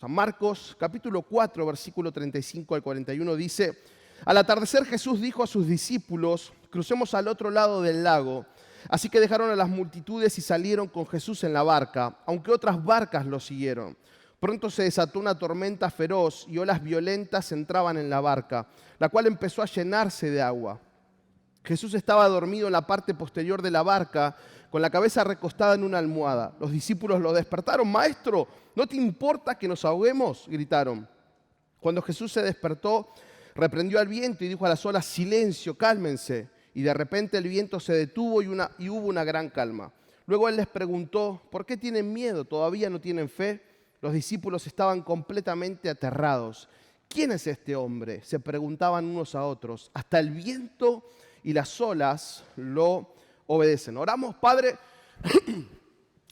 San Marcos capítulo 4, versículo 35 al 41 dice: al atardecer Jesús dijo a sus discípulos: crucemos al otro lado del lago. Así que dejaron a las multitudes y salieron con Jesús en la barca, aunque otras barcas lo siguieron. Pronto se desató una tormenta feroz y olas violentas entraban en la barca, la cual empezó a llenarse de agua. Jesús estaba dormido en la parte posterior de la barca, con la cabeza recostada en una almohada. Los discípulos lo despertaron. Maestro, ¿no te importa que nos ahoguemos?, gritaron. Cuando Jesús se despertó, reprendió al viento y dijo a las olas: silencio, cálmense. Y de repente el viento se detuvo y hubo una gran calma. Luego él les preguntó: ¿por qué tienen miedo? ¿Todavía no tienen fe? Los discípulos estaban completamente aterrados. ¿Quién es este hombre?, se preguntaban unos a otros. Hasta el viento y las olas lo obedecen. Oramos. Padre,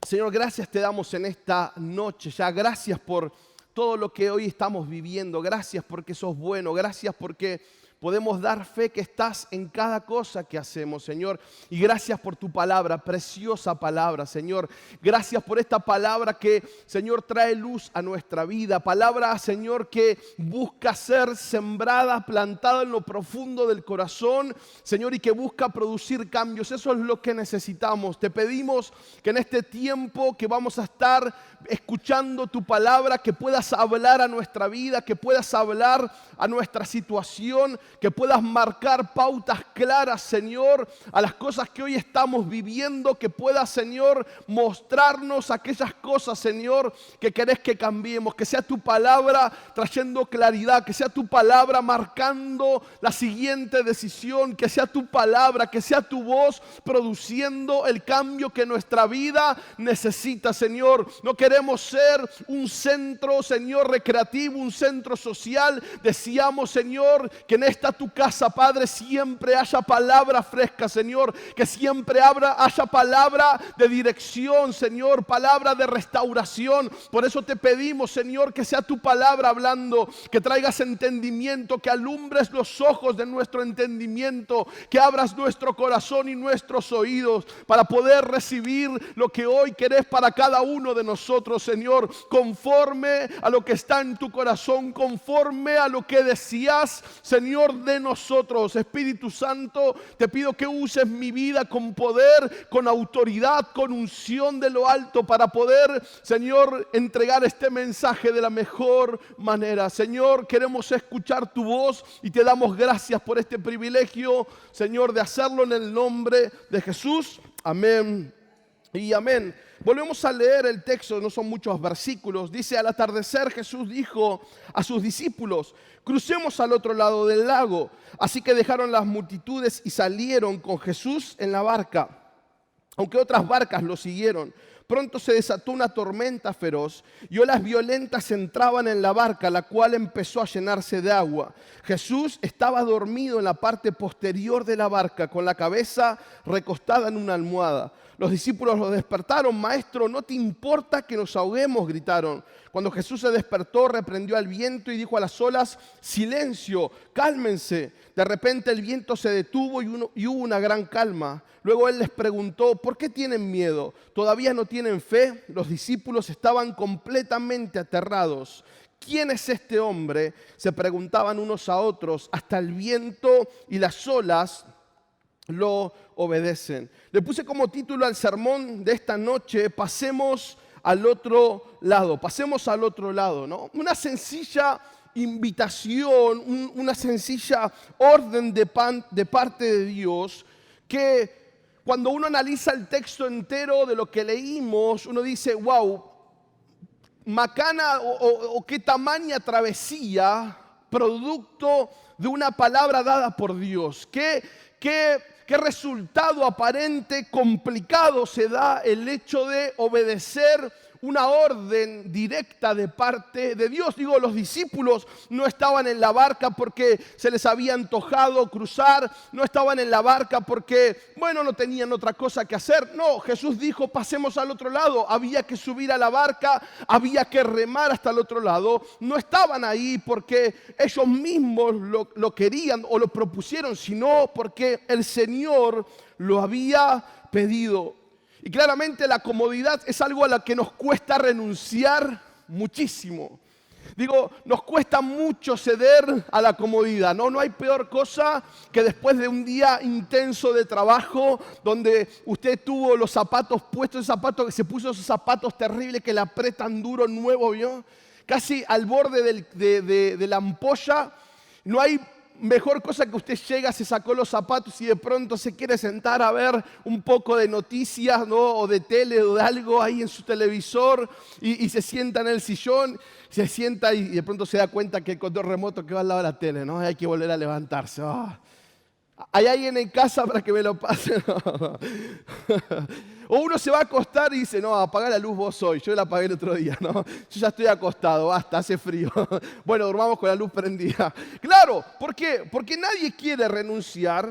Señor, gracias te damos en esta noche ya. Gracias por todo lo que hoy estamos viviendo. Gracias porque sos bueno. Gracias porque podemos dar fe que estás en cada cosa que hacemos, Señor. Y gracias por tu palabra, preciosa palabra, Señor. Gracias por esta palabra que, Señor, trae luz a nuestra vida. Palabra, Señor, que busca ser sembrada, plantada en lo profundo del corazón, Señor, y que busca producir cambios. Eso es lo que necesitamos. Te pedimos que en este tiempo que vamos a estar escuchando tu palabra, que puedas hablar a nuestra vida, que puedas hablar a nuestra situación, que puedas marcar pautas claras, Señor, a las cosas que hoy estamos viviendo, que puedas, Señor, mostrarnos aquellas cosas, Señor, que querés que cambiemos, que sea tu palabra trayendo claridad, que sea tu palabra marcando la siguiente decisión, que sea tu palabra, que sea tu voz produciendo el cambio que nuestra vida necesita, Señor. No queremos ser un centro, Señor, recreativo, un centro social. Deseamos, Señor, que en esta tu casa, Padre, siempre haya palabra fresca, Señor, que siempre haya palabra de dirección, Señor, palabra de restauración. Por eso te pedimos, Señor, que sea tu palabra hablando, que traigas entendimiento, que alumbres los ojos de nuestro entendimiento, que abras nuestro corazón y nuestros oídos para poder recibir lo que hoy querés para cada uno de nosotros, Señor, conforme a lo que está en tu corazón, conforme a lo que decías, Señor, de nosotros. Espíritu Santo, te pido que uses mi vida con poder, con autoridad, con unción de lo alto para poder, Señor, entregar este mensaje de la mejor manera. Señor, queremos escuchar tu voz y te damos gracias por este privilegio, Señor, de hacerlo en el nombre de Jesús. Amén y amén. Volvemos a leer el texto, no son muchos versículos. Dice: al atardecer Jesús dijo a sus discípulos: crucemos al otro lado del lago. Así que dejaron las multitudes y salieron con Jesús en la barca, aunque otras barcas lo siguieron. Pronto se desató una tormenta feroz y olas violentas entraban en la barca, la cual empezó a llenarse de agua. Jesús estaba dormido en la parte posterior de la barca, con la cabeza recostada en una almohada. Los discípulos lo despertaron. Maestro, ¿no te importa que nos ahoguemos?, gritaron. Cuando Jesús se despertó, reprendió al viento y dijo a las olas: silencio, cálmense. De repente el viento se detuvo y hubo una gran calma. Luego él les preguntó: ¿por qué tienen miedo? ¿Todavía no tienen fe? Los discípulos estaban completamente aterrados. ¿Quién es este hombre?, se preguntaban unos a otros. Hasta el viento y las olas lo obedecen. Le puse como título al sermón de esta noche: pasemos al otro lado. Pasemos al otro lado, ¿no? Una sencilla invitación, una sencilla orden de parte de Dios, que cuando uno analiza el texto entero de lo que leímos, uno dice: wow, macana o qué tamaña travesía, producto de una palabra dada por Dios. ¿Qué resultado aparente complicado se da el hecho de obedecer una orden directa de parte de Dios? Digo, los discípulos no estaban en la barca porque se les había antojado cruzar, no estaban en la barca porque, bueno, no tenían otra cosa que hacer. No, Jesús dijo: pasemos al otro lado. Había que subir a la barca, había que remar hasta el otro lado. No estaban ahí porque ellos mismos lo querían o lo propusieron, sino porque el Señor lo había pedido. Y claramente la comodidad es algo a la que nos cuesta renunciar muchísimo. Digo, nos cuesta mucho ceder a la comodidad, ¿no? No hay peor cosa que después de un día intenso de trabajo, donde usted tuvo los zapatos puestos, que se puso esos zapatos terribles que le apretan duro, nuevo, ¿vio? Casi al borde de la ampolla. No hay mejor cosa que usted llega, se sacó los zapatos y de pronto se quiere sentar a ver un poco de noticias, ¿no? O de tele o de algo ahí en su televisor y se sienta en el sillón, se sienta y de pronto se da cuenta que el control remoto que va al lado de la tele, ¿no? Hay que volver a levantarse. Oh. ¿Hay alguien en casa para que me lo pase? No. O uno se va a acostar y dice, no, apaga la luz vos hoy, yo la apagué el otro día, ¿no? Yo ya estoy acostado, basta, hace frío. Bueno, durmamos con la luz prendida. Claro, ¿por qué? Porque nadie quiere renunciar,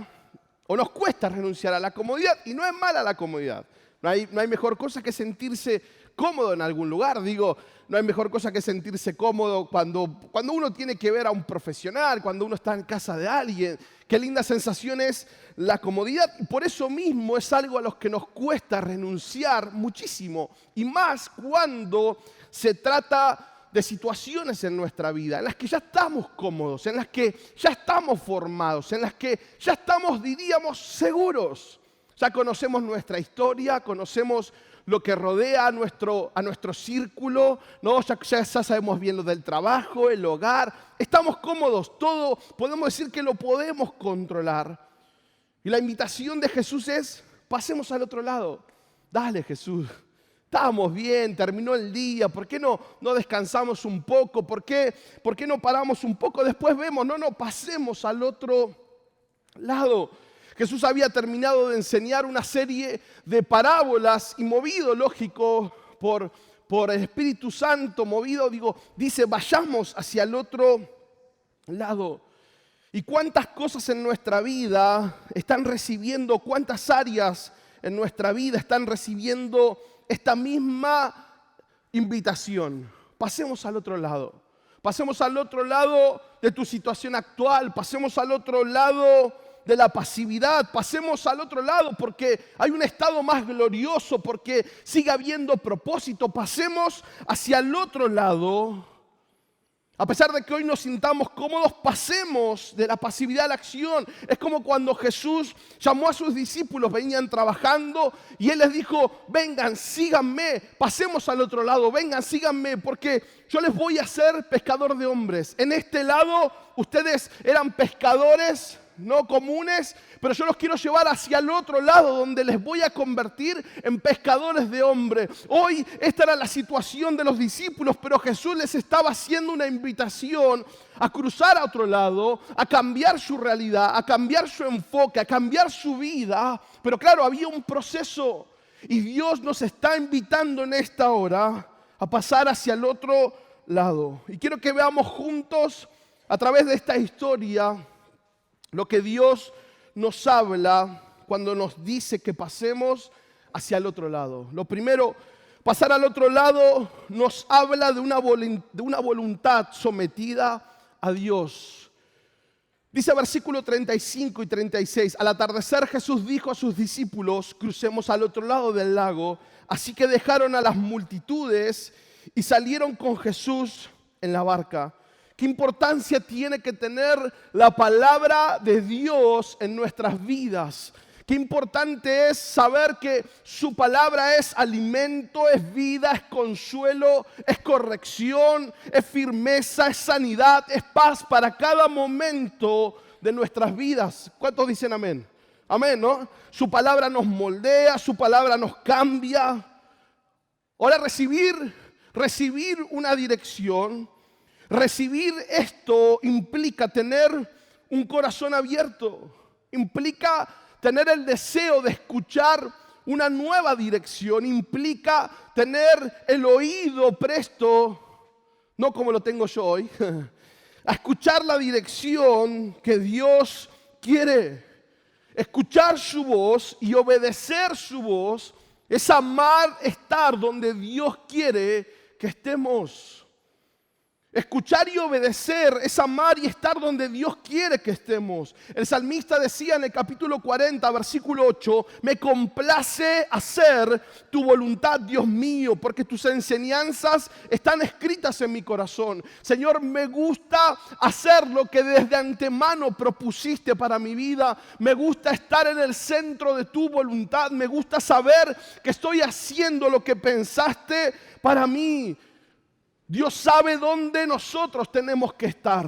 o nos cuesta renunciar a la comodidad, y no es mala la comodidad. No hay mejor cosa que sentirse cómodo en algún lugar. Digo, no hay mejor cosa que sentirse cómodo cuando uno tiene que ver a un profesional, cuando uno está en casa de alguien. Qué linda sensación es la comodidad. Y por eso mismo es algo a lo que nos cuesta renunciar muchísimo. Y más cuando se trata de situaciones en nuestra vida, en las que ya estamos cómodos, en las que ya estamos formados, en las que ya estamos, diríamos, seguros. Ya conocemos nuestra historia, conocemos lo que rodea a nuestro círculo, ¿no? Ya sabemos bien lo del trabajo, el hogar. Estamos cómodos, todo podemos decir que lo podemos controlar. Y la invitación de Jesús es, pasemos al otro lado. Dale, Jesús, estábamos bien, terminó el día, ¿por qué no descansamos un poco? ¿Por qué no paramos un poco? Después vemos, no, pasemos al otro lado. Jesús había terminado de enseñar una serie de parábolas y movido, lógico, por el Espíritu Santo, dice, vayamos hacia el otro lado. ¿Y cuántas cosas en nuestra vida están recibiendo, cuántas áreas en nuestra vida están recibiendo esta misma invitación? Pasemos al otro lado. Pasemos al otro lado de tu situación actual. Pasemos al otro lado de la pasividad, pasemos al otro lado porque hay un estado más glorioso, porque sigue habiendo propósito, pasemos hacia el otro lado. A pesar de que hoy nos sintamos cómodos, pasemos de la pasividad a la acción. Es como cuando Jesús llamó a sus discípulos, venían trabajando y Él les dijo, vengan, síganme, pasemos al otro lado, vengan, síganme, porque yo les voy a hacer pescador de hombres. En este lado ustedes eran pescadores no comunes, pero yo los quiero llevar hacia el otro lado donde les voy a convertir en pescadores de hombres. Hoy esta era la situación de los discípulos, pero Jesús les estaba haciendo una invitación a cruzar a otro lado, a cambiar su realidad, a cambiar su enfoque, a cambiar su vida. Pero claro, había un proceso y Dios nos está invitando en esta hora a pasar hacia el otro lado. Y quiero que veamos juntos a través de esta historia lo que Dios nos habla cuando nos dice que pasemos hacia el otro lado. Lo primero, pasar al otro lado nos habla de una voluntad sometida a Dios. Dice versículo 35 y 36, al atardecer Jesús dijo a sus discípulos, crucemos al otro lado del lago. Así que dejaron a las multitudes y salieron con Jesús en la barca. ¿Qué importancia tiene que tener la palabra de Dios en nuestras vidas? Qué importante es saber que su palabra es alimento, es vida, es consuelo, es corrección, es firmeza, es sanidad, es paz para cada momento de nuestras vidas. ¿Cuántos dicen amén? Amén, ¿no? Su palabra nos moldea, su palabra nos cambia. Ahora recibir una dirección. Recibir esto implica tener un corazón abierto, implica tener el deseo de escuchar una nueva dirección, implica tener el oído presto, no como lo tengo yo hoy, a escuchar la dirección que Dios quiere. Escuchar su voz y obedecer su voz es amar estar donde Dios quiere que estemos. Escuchar y obedecer es amar y estar donde Dios quiere que estemos. El salmista decía en el capítulo 40, versículo 8, me complace hacer tu voluntad, Dios mío, porque tus enseñanzas están escritas en mi corazón. Señor, me gusta hacer lo que desde antemano propusiste para mi vida. Me gusta estar en el centro de tu voluntad. Me gusta saber que estoy haciendo lo que pensaste para mí. Dios sabe dónde nosotros tenemos que estar,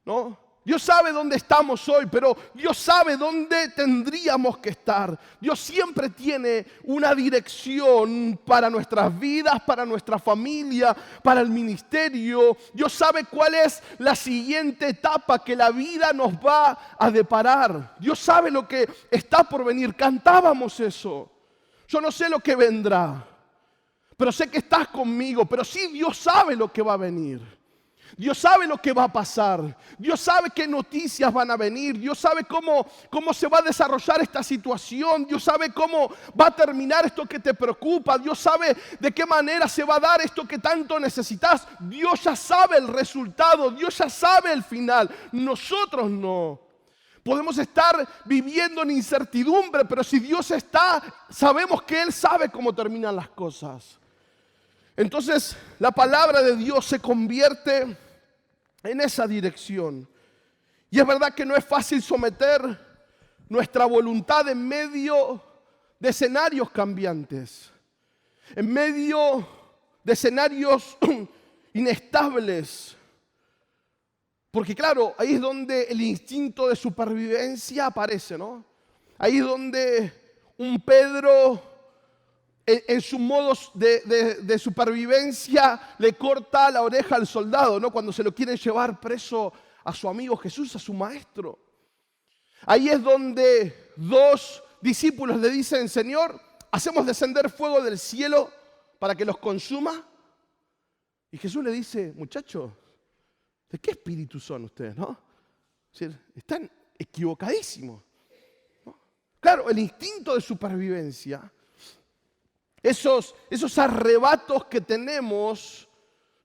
¿no? Dios sabe dónde estamos hoy, pero Dios sabe dónde tendríamos que estar. Dios siempre tiene una dirección para nuestras vidas, para nuestra familia, para el ministerio. Dios sabe cuál es la siguiente etapa que la vida nos va a deparar. Dios sabe lo que está por venir. Cantábamos eso. Yo no sé lo que vendrá, pero sé que estás conmigo. Pero sí, Dios sabe lo que va a venir. Dios sabe lo que va a pasar. Dios sabe qué noticias van a venir. Dios sabe cómo se va a desarrollar esta situación. Dios sabe cómo va a terminar esto que te preocupa. Dios sabe de qué manera se va a dar esto que tanto necesitas. Dios ya sabe el resultado. Dios ya sabe el final. Nosotros no. Podemos estar viviendo en incertidumbre, pero si Dios está, sabemos que Él sabe cómo terminan las cosas. Entonces, la palabra de Dios se convierte en esa dirección. Y es verdad que no es fácil someter nuestra voluntad en medio de escenarios cambiantes, en medio de escenarios inestables. Porque claro, ahí es donde el instinto de supervivencia aparece, ¿no? Ahí es donde un Pedro, en sus modos de supervivencia, le corta la oreja al soldado, ¿no? Cuando se lo quieren llevar preso a su amigo Jesús, a su maestro. Ahí es donde dos discípulos le dicen, Señor, ¿hacemos descender fuego del cielo para que los consuma? Y Jesús le dice, muchachos, ¿de qué espíritu son ustedes, no? Es decir, están equivocadísimos, ¿no? Claro, el instinto de supervivencia, esos arrebatos que tenemos,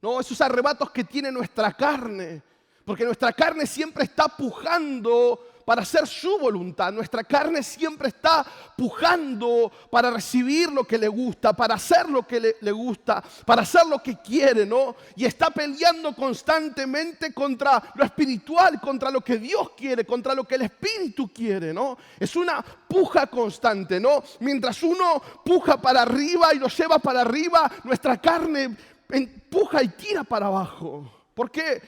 ¿no? Esos arrebatos que tiene nuestra carne, porque nuestra carne siempre está pujando para hacer su voluntad. Nuestra carne siempre está pujando para recibir lo que le gusta, para hacer lo que le gusta, para hacer lo que quiere, ¿no? Y está peleando constantemente contra lo espiritual, contra lo que Dios quiere, contra lo que el Espíritu quiere, ¿no? Es una puja constante, ¿no? Mientras uno puja para arriba y lo lleva para arriba, nuestra carne empuja y tira para abajo. ¿Por qué?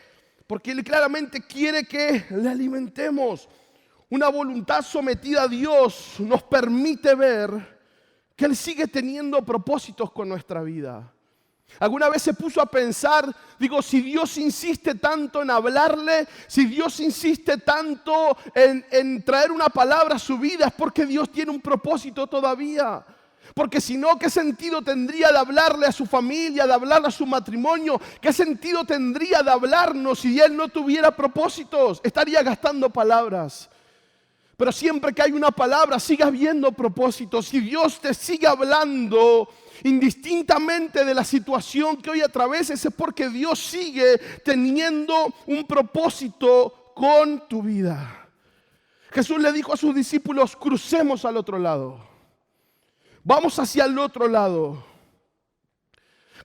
Porque Él claramente quiere que le alimentemos. Una voluntad sometida a Dios nos permite ver que Él sigue teniendo propósitos con nuestra vida. ¿Alguna vez se puso a pensar, digo, si Dios insiste tanto en hablarle, si Dios insiste tanto en traer una palabra a su vida, es porque Dios tiene un propósito todavía? Porque si no, ¿qué sentido tendría de hablarle a su familia, de hablarle a su matrimonio? ¿Qué sentido tendría de hablarnos si Él no tuviera propósitos? Estaría gastando palabras. Pero siempre que hay una palabra, sigue habiendo propósitos. Si Dios te sigue hablando, indistintamente de la situación que hoy atraveses, es porque Dios sigue teniendo un propósito con tu vida. Jesús le dijo a sus discípulos, crucemos al otro lado. Vamos hacia el otro lado.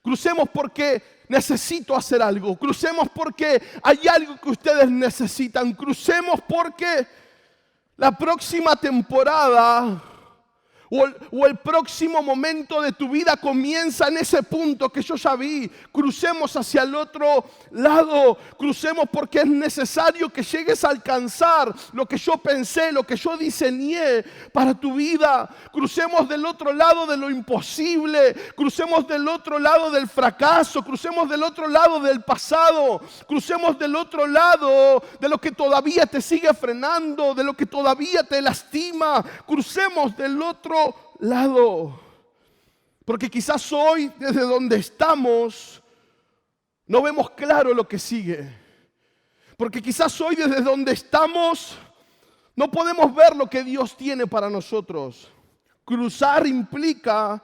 Crucemos porque necesito hacer algo. Crucemos porque hay algo que ustedes necesitan. Crucemos porque la próxima temporada o el próximo momento de tu vida comienza en ese punto que yo ya vi. Crucemos hacia el otro lado. Crucemos porque es necesario que llegues a alcanzar lo que yo pensé, lo que yo diseñé para tu vida. Crucemos del otro lado de lo imposible. Crucemos del otro lado del fracaso. Crucemos del otro lado del pasado. Crucemos del otro lado de lo que todavía te sigue frenando, de lo que todavía te lastima. Crucemos del otro lado, porque quizás hoy desde donde estamos no vemos claro lo que sigue, porque quizás hoy desde donde estamos no podemos ver lo que Dios tiene para nosotros. Cruzar implica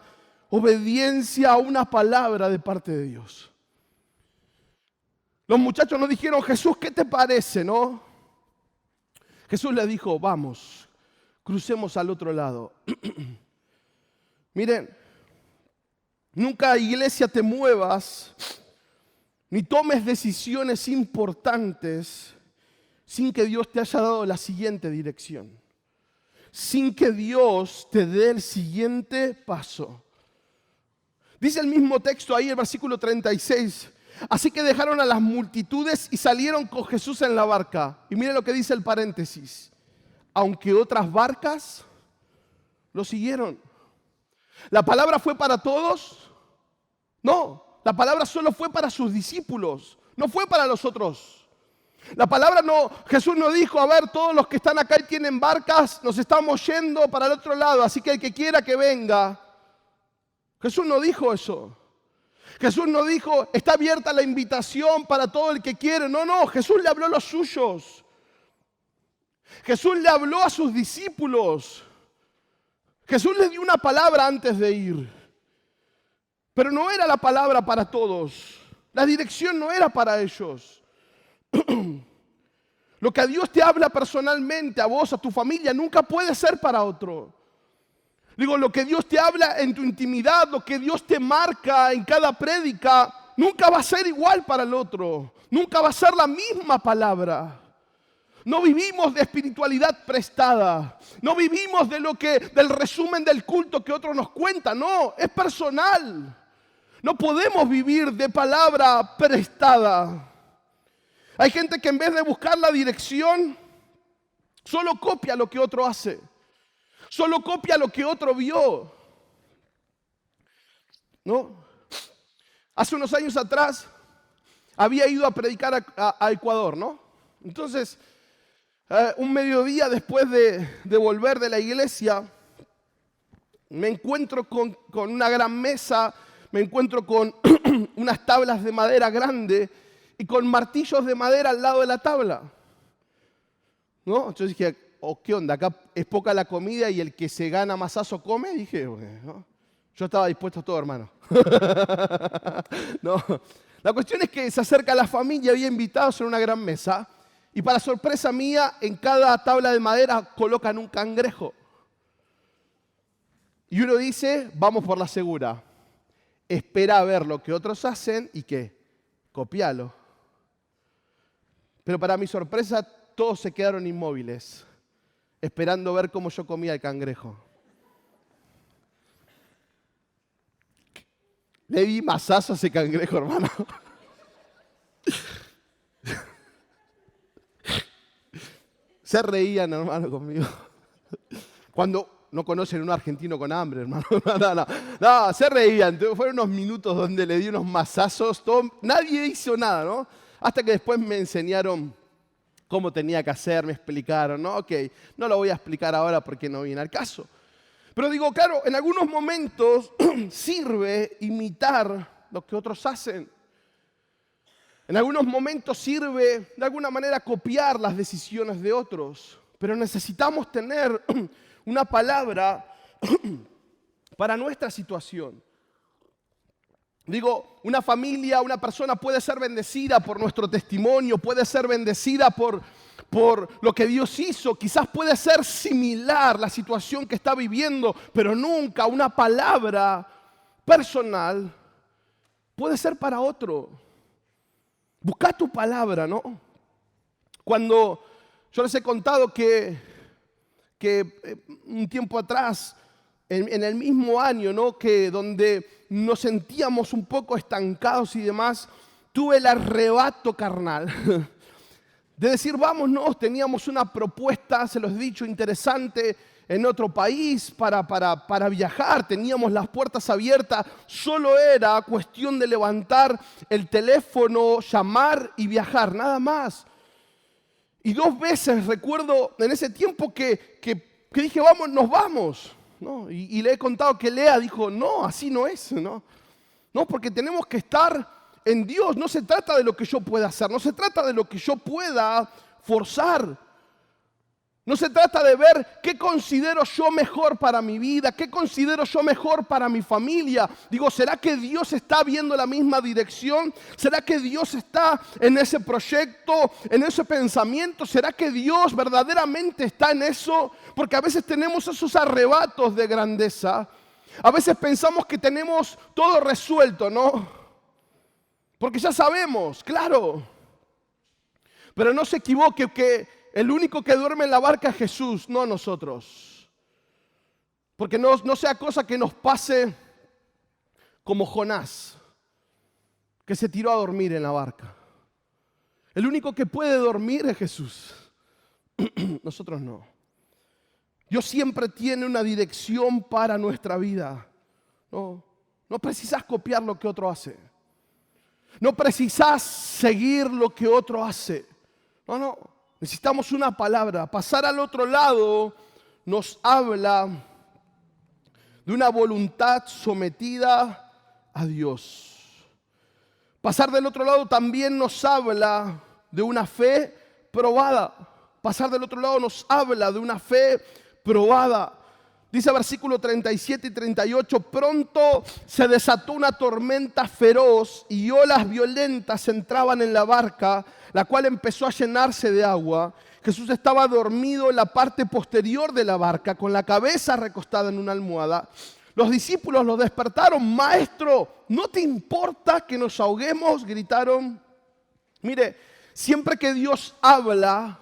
obediencia a una palabra de parte de Dios. Los muchachos no dijeron, Jesús, ¿qué te parece, no? Jesús les dijo, vamos, crucemos al otro lado. Miren, nunca, iglesia, te muevas ni tomes decisiones importantes sin que Dios te haya dado la siguiente dirección, sin que Dios te dé el siguiente paso. Dice el mismo texto ahí, el versículo 36, así que dejaron a las multitudes y salieron con Jesús en la barca. Y miren lo que dice el paréntesis, aunque otras barcas lo siguieron. ¿La palabra fue para todos? No, la palabra solo fue para sus discípulos, no fue para los otros. La palabra no, Jesús no dijo, a ver, todos los que están acá y tienen barcas, nos estamos yendo para el otro lado, así que el que quiera que venga. Jesús no dijo eso. Jesús no dijo, está abierta la invitación para todo el que quiere. No, no, Jesús le habló a los suyos. Jesús le habló a sus discípulos. Jesús les dio una palabra antes de ir. Pero no era la palabra para todos. La dirección no era para ellos. Lo que a Dios te habla personalmente, a vos, a tu familia, nunca puede ser para otro. Digo, lo que Dios te habla en tu intimidad, lo que Dios te marca en cada prédica, nunca va a ser igual para el otro. Nunca va a ser la misma palabra. No vivimos de espiritualidad prestada. No vivimos del resumen del culto que otros nos cuentan. No, es personal. No podemos vivir de palabra prestada. Hay gente que en vez de buscar la dirección, solo copia lo que otro hace. Solo copia lo que otro vio. ¿No? Hace unos años atrás había ido a predicar a Ecuador, ¿no? Entonces, un mediodía después de volver de la iglesia, me encuentro con una gran mesa, me encuentro con unas tablas de madera grande y con martillos de madera al lado de la tabla. ¿No? Entonces dije, ¿qué onda? Acá es poca la comida y el que se gana masazo come. Dije, bueno, yo estaba dispuesto a todo, hermano. No. La cuestión es que se acerca la familia, había invitados en una gran mesa y para sorpresa mía, en cada tabla de madera colocan un cangrejo. Y uno dice, vamos por la segura. Espera a ver lo que otros hacen y ¿qué? Copialo. Pero para mi sorpresa, todos se quedaron inmóviles, esperando ver cómo yo comía el cangrejo. Le di mazazo a ese cangrejo, hermano. Se reían, hermano, conmigo. Cuando no conocen a un argentino con hambre, hermano. No, se reían. Fueron unos minutos donde le di unos mazazos. Nadie hizo nada, ¿no? Hasta que después me enseñaron cómo tenía que hacer, me explicaron, ¿no? Ok, no lo voy a explicar ahora porque no viene al caso. Pero digo, claro, en algunos momentos sirve imitar lo que otros hacen. En algunos momentos sirve de alguna manera copiar las decisiones de otros. Pero necesitamos tener una palabra para nuestra situación. Digo, una familia, una persona puede ser bendecida por nuestro testimonio, puede ser bendecida por lo que Dios hizo. Quizás puede ser similar la situación que está viviendo, pero nunca una palabra personal puede ser para otro. Busca tu palabra, ¿no? Cuando yo les he contado que un tiempo atrás, en el mismo año, ¿no? Que donde nos sentíamos un poco estancados y demás, tuve el arrebato carnal de decir, vámonos, teníamos una propuesta, se los he dicho, interesante en otro país para viajar, teníamos las puertas abiertas, solo era cuestión de levantar el teléfono, llamar y viajar, nada más. Y 2 veces recuerdo en ese tiempo que dije, vamos, nos vamos. ¿No? Y le he contado que Lea dijo, no, así no es, ¿no? No, porque tenemos que estar en Dios. No se trata de lo que yo pueda hacer, no se trata de lo que yo pueda forzar. No se trata de ver qué considero yo mejor para mi vida, qué considero yo mejor para mi familia. Digo, ¿será que Dios está viendo la misma dirección? ¿Será que Dios está en ese proyecto, en ese pensamiento? ¿Será que Dios verdaderamente está en eso? Porque a veces tenemos esos arrebatos de grandeza. A veces pensamos que tenemos todo resuelto, ¿no? Porque ya sabemos, claro. Pero no se equivoque que el único que duerme en la barca es Jesús, no nosotros. Porque no sea cosa que nos pase como Jonás, que se tiró a dormir en la barca. El único que puede dormir es Jesús. Nosotros no. Dios siempre tiene una dirección para nuestra vida. No precisas copiar lo que otro hace. No precisas seguir lo que otro hace. No. Necesitamos una palabra. Pasar al otro lado nos habla de una voluntad sometida a Dios. Pasar del otro lado también nos habla de una fe probada. Pasar del otro lado nos habla de una fe probada. Dice versículo 37 y 38, pronto se desató una tormenta feroz y olas violentas entraban en la barca, la cual empezó a llenarse de agua. Jesús estaba dormido en la parte posterior de la barca, con la cabeza recostada en una almohada. Los discípulos lo despertaron. Maestro, ¿no te importa que nos ahoguemos?, gritaron. Mire, siempre que Dios habla,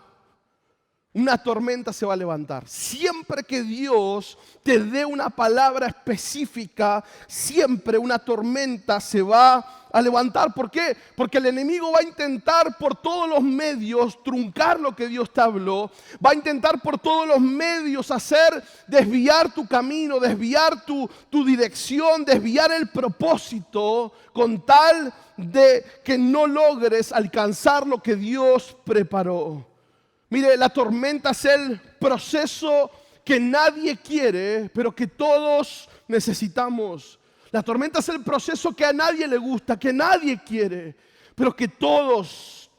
una tormenta se va a levantar. Siempre que Dios te dé una palabra específica, siempre una tormenta se va a levantar. ¿Por qué? Porque el enemigo va a intentar por todos los medios truncar lo que Dios te habló. Va a intentar por todos los medios hacer desviar tu camino, desviar tu dirección, desviar el propósito, con tal de que no logres alcanzar lo que Dios preparó. Mire, la tormenta es el proceso que nadie quiere, pero que todos necesitamos. La tormenta es el proceso que a nadie le gusta, que nadie quiere, pero que todos,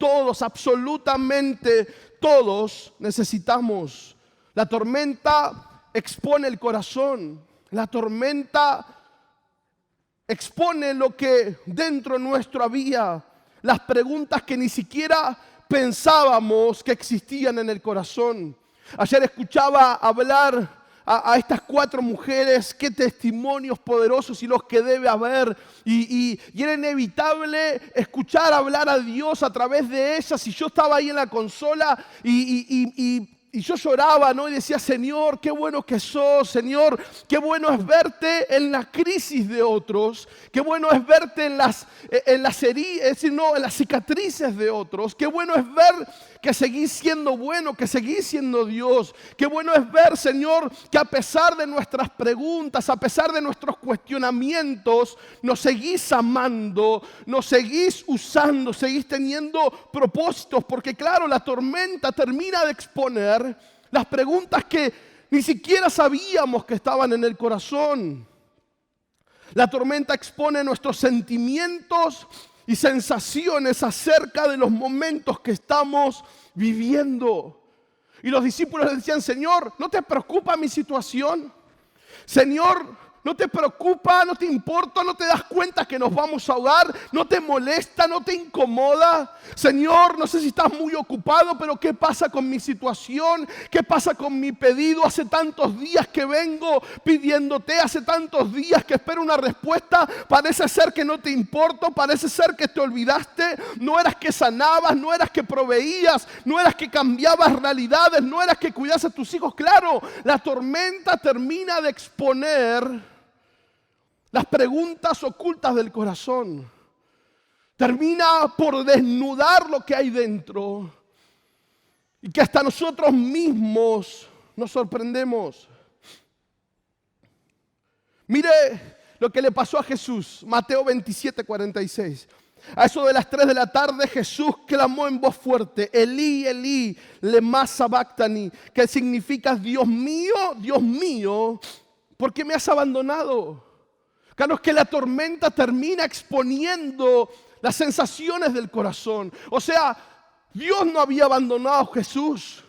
absolutamente todos necesitamos. La tormenta expone el corazón. La tormenta expone lo que dentro nuestro había. Las preguntas que ni siquiera pensábamos que existían en el corazón. Ayer escuchaba hablar a estas 4 mujeres, qué testimonios poderosos y los que debe haber. Y era inevitable escuchar hablar a Dios a través de ellas. Y yo estaba ahí en la consola y yo lloraba, ¿no? Y decía, Señor, qué bueno que sos, Señor, qué bueno es verte en la crisis de otros, qué bueno es verte en las heridas, es decir, no, en las cicatrices de otros, qué bueno es ver que seguís siendo bueno, que seguís siendo Dios, qué bueno es ver, Señor, que a pesar de nuestras preguntas, a pesar de nuestros cuestionamientos, nos seguís amando, nos seguís usando, seguís teniendo propósitos, porque claro, la tormenta termina de exponer las preguntas que ni siquiera sabíamos que estaban en el corazón. La tormenta expone nuestros sentimientos y sensaciones acerca de los momentos que estamos viviendo. Y los discípulos le decían, Señor, ¿no te preocupa mi situación? Señor, ¿no te preocupa, no te importa, no te das cuenta que nos vamos a ahogar? ¿No te molesta, no te incomoda? Señor, no sé si estás muy ocupado, pero ¿qué pasa con mi situación? ¿Qué pasa con mi pedido? Hace tantos días que vengo pidiéndote, hace tantos días que espero una respuesta. Parece ser que no te importo, parece ser que te olvidaste. No eras que sanabas, no eras que proveías, no eras que cambiabas realidades, no eras que cuidas a tus hijos. Claro, la tormenta termina de exponer las preguntas ocultas del corazón. Termina por desnudar lo que hay dentro. Y que hasta nosotros mismos nos sorprendemos. Mire lo que le pasó a Jesús. Mateo 27, 46. A eso de las 3 de la tarde Jesús clamó en voz fuerte, Elí, Elí, lema sabactani, que significa, Dios mío, ¿por qué me has abandonado? Claro, es que la tormenta termina exponiendo las sensaciones del corazón. O sea, Dios no había abandonado a Jesús.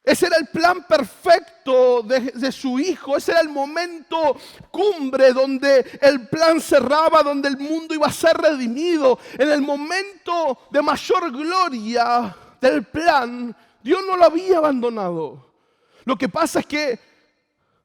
Ese era el plan perfecto de su hijo. Ese era el momento cumbre donde el plan cerraba, donde el mundo iba a ser redimido. En el momento de mayor gloria del plan, Dios no lo había abandonado. Lo que pasa es que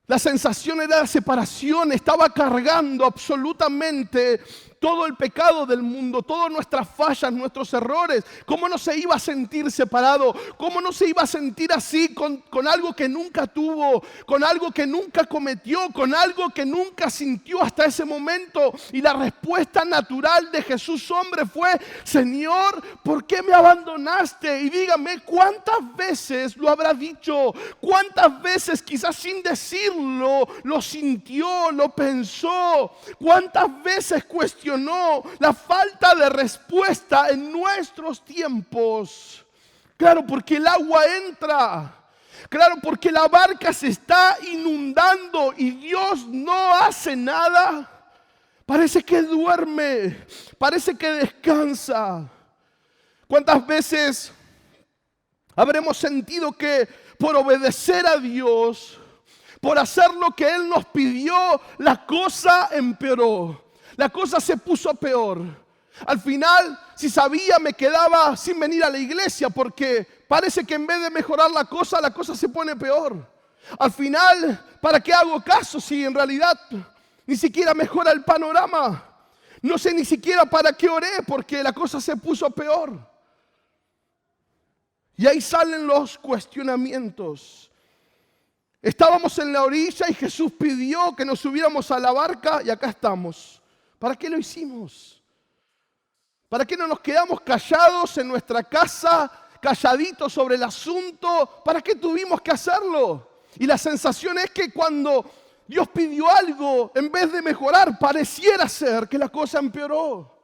la sensación era la separación, estaba cargando absolutamente todo el pecado del mundo, todas nuestras fallas, nuestros errores. ¿Cómo no se iba a sentir separado? ¿Cómo no se iba a sentir así con algo que nunca tuvo, con algo que nunca cometió, con algo que nunca sintió hasta ese momento? Y la respuesta natural de Jesús hombre fue: Señor, ¿por qué me abandonaste? Y dígame, ¿cuántas veces lo habrá dicho? ¿Cuántas veces, quizás sin decirlo, lo sintió, lo pensó? ¿Cuántas veces cuestionó la falta de respuesta en nuestros tiempos? Claro, porque el agua entra. Claro, porque la barca se está inundando y Dios no hace nada. Parece que duerme, parece que descansa. ¿Cuántas veces habremos sentido que por obedecer a Dios, por hacer lo que Él nos pidió, la cosa empeoró? La cosa se puso peor. Al final, si sabía, me quedaba sin venir a la iglesia porque parece que en vez de mejorar la cosa se pone peor. Al final, ¿para qué hago caso si en realidad ni siquiera mejora el panorama? No sé ni siquiera para qué oré porque la cosa se puso peor. Y ahí salen los cuestionamientos. Estábamos en la orilla y Jesús pidió que nos subiéramos a la barca y acá estamos. ¿Para qué lo hicimos? ¿Para qué no nos quedamos callados en nuestra casa, calladitos sobre el asunto? ¿Para qué tuvimos que hacerlo? Y la sensación es que cuando Dios pidió algo, en vez de mejorar, pareciera ser que la cosa empeoró.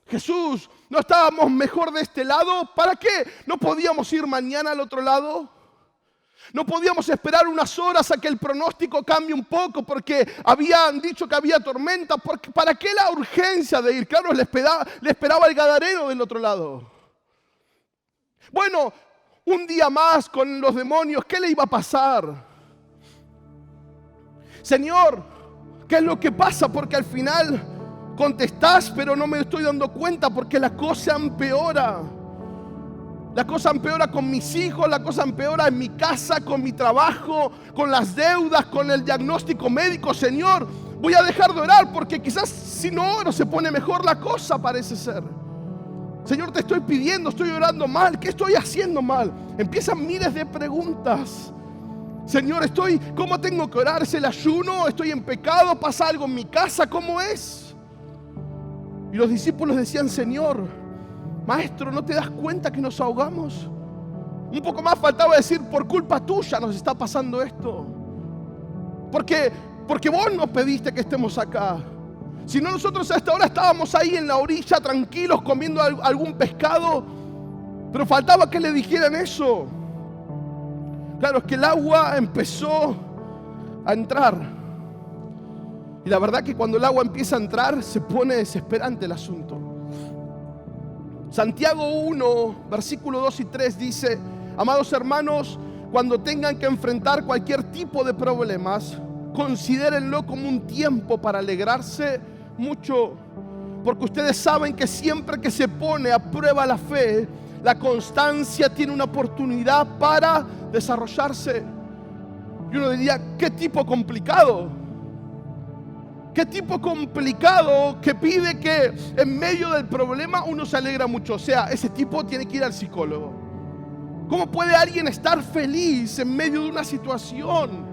Jesús, ¿no estábamos mejor de este lado? ¿Para qué no podíamos ir mañana al otro lado? No podíamos esperar unas horas a que el pronóstico cambie un poco porque habían dicho que había tormenta. ¿Para qué la urgencia de ir? Claro, le esperaba el gadareno del otro lado. Bueno, un día más con los demonios, ¿qué le iba a pasar? Señor, ¿qué es lo que pasa? Porque al final contestás, pero no me estoy dando cuenta porque la cosa empeora. La cosa empeora con mis hijos, la cosa empeora en mi casa, con mi trabajo, con las deudas, con el diagnóstico médico. Señor, voy a dejar de orar porque quizás si no oro se pone mejor la cosa, parece ser. Señor, te estoy pidiendo, estoy orando mal, ¿qué estoy haciendo mal? Empiezan miles de preguntas. Señor, ¿cómo tengo que orar? ¿Es el ayuno? ¿Estoy en pecado? ¿Pasa algo en mi casa? ¿Cómo es? Y los discípulos decían: Señor, Maestro, ¿no te das cuenta que nos ahogamos? Un poco más faltaba decir: por culpa tuya nos está pasando esto. Porque vos nos pediste que estemos acá. Si no, nosotros hasta ahora estábamos ahí en la orilla tranquilos comiendo algún pescado. Pero faltaba que le dijeran eso. Claro, es que el agua empezó a entrar. Y la verdad que cuando el agua empieza a entrar se pone desesperante el asunto. Santiago 1, versículo 2 y 3 dice: amados hermanos, cuando tengan que enfrentar cualquier tipo de problemas, considérenlo como un tiempo para alegrarse mucho, porque ustedes saben que siempre que se pone a prueba la fe, la constancia tiene una oportunidad para desarrollarse. Y uno diría: qué tipo complicado. Qué tipo complicado que pide que en medio del problema uno se alegra mucho. O sea, ese tipo tiene que ir al psicólogo. ¿Cómo puede alguien estar feliz en medio de una situación?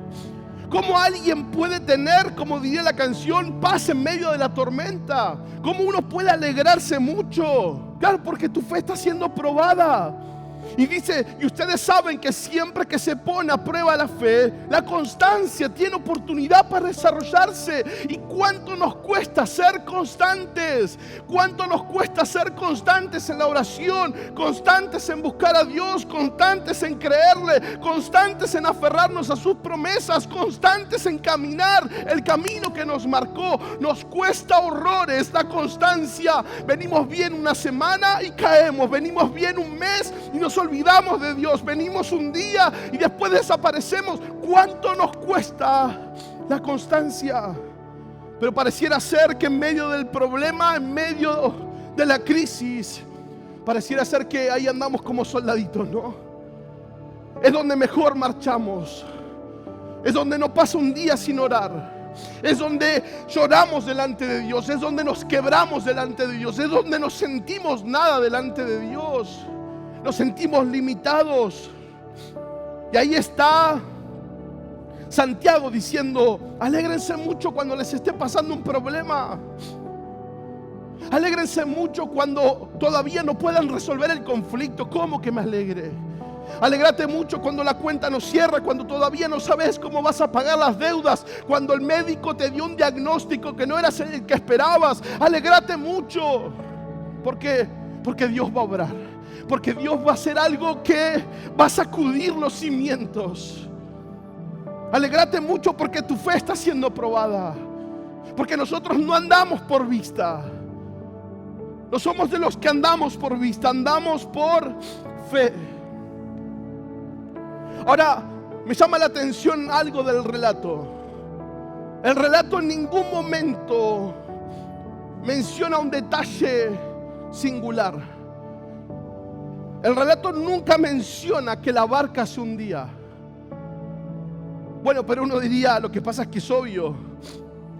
¿Cómo alguien puede tener, como diría la canción, paz en medio de la tormenta? ¿Cómo uno puede alegrarse mucho? Claro, porque tu fe está siendo probada. Y dice, y ustedes saben que siempre que se pone a prueba la fe, la constancia tiene oportunidad para desarrollarse. ¿Y cuánto nos cuesta ser constantes? ¿Cuánto nos cuesta ser constantes en la oración? Constantes en buscar a Dios, constantes en creerle, constantes en aferrarnos a sus promesas, constantes en caminar el camino que nos marcó. Nos cuesta horrores la constancia. Venimos bien una semana y caemos, venimos bien un mes y nos olvidamos de Dios. Venimos un día y después desaparecemos. ¿Cuánto nos cuesta la constancia? Pero pareciera ser que en medio del problema, en medio de la crisis, pareciera ser que ahí andamos como soldaditos, ¿no? Es donde mejor marchamos. Es donde no pasa un día sin orar. Es donde lloramos delante de Dios. Es donde nos quebramos delante de Dios. Es donde no sentimos nada delante de Dios. Nos sentimos limitados. Y ahí está Santiago diciendo: alégrense mucho cuando les esté pasando un problema. Alégrense mucho cuando todavía no puedan resolver el conflicto. ¿Cómo que me alegre? Alégrate mucho cuando la cuenta no cierra, cuando todavía no sabes cómo vas a pagar las deudas, cuando el médico te dio un diagnóstico que no era el que esperabas. Alégrate mucho. ¿Por qué? Porque Dios va a obrar. Porque Dios va a hacer algo que va a sacudir los cimientos. Alégrate mucho porque tu fe está siendo probada. Porque nosotros no andamos por vista. No somos de los que andamos por vista, andamos por fe. Ahora, me llama la atención algo del relato. El relato en ningún momento menciona un detalle singular. El relato nunca menciona que la barca se hundía. Bueno, pero uno diría, lo que pasa es que es obvio.